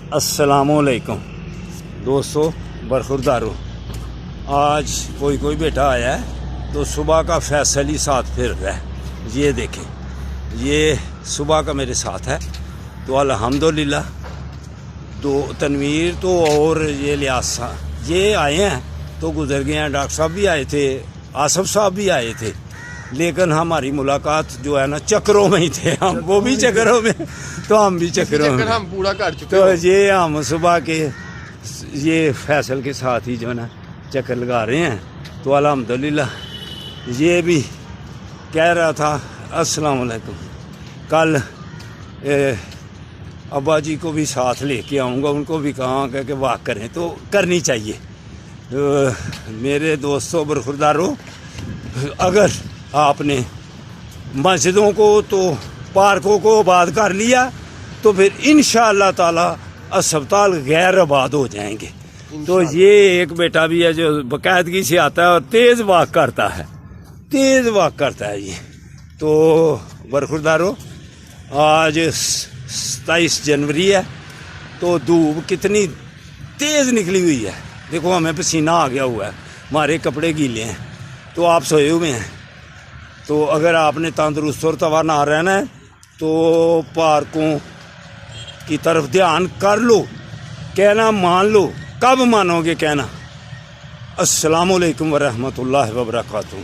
अस्सलामुअलैकुम दोस्तों, बरखुरदारो। आज कोई बेटा आया है तो सुबह का फैसल ही साथ फिर रहा है। ये देखें, ये सुबह का मेरे साथ है तो अल्हम्दुलिल्लाह। दो तनवीर तो और ये लियासा ये आए हैं तो गुजर गए हैं। डॉक्टर साहब भी आए थे, आसफ साहब भी आए थे, लेकिन हमारी मुलाकात जो है ना चक्रों में ही थे। हम वो भी चक्रों में तो हम भी चक्रों में, हम पूरा कर चुके तो ये हम सुबह के ये फैसल के साथ ही जो है ना चक्कर लगा रहे हैं। तो अल्हम्दुलिल्लाह ये भी कह रहा था अस्सलाम वालेकुम, कल अब्बा जी को भी साथ लेके आऊँगा, उनको भी कहा कि वाक करें तो करनी चाहिए। मेरे दोस्तों बरखुरदारों, अगर आपने मस्जिदों को तो पार्कों को आबाद कर लिया तो फिर इंशाअल्लाह ताला अस्पताल गैर आबाद हो जाएंगे। तो ये एक बेटा भी है जो बाकायदगी से आता है और तेज़ वाक करता है, तेज़ वाक करता है ये। तो बरखुरदारों, आज 27 जनवरी है तो धूप कितनी तेज़ निकली हुई है। देखो हमें पसीना आ गया हुआ है, हमारे कपड़े गीले हैं, तो आप सोए हुए हैं। तो अगर आपने तंदुरुस्त और तवाना रहना है तो पार्कों की तरफ ध्यान कर लो, कहना मान लो। कब मानोगे कहना? अस्सलामु अलैकुम व रहमतुल्लाहि व बरकातहू।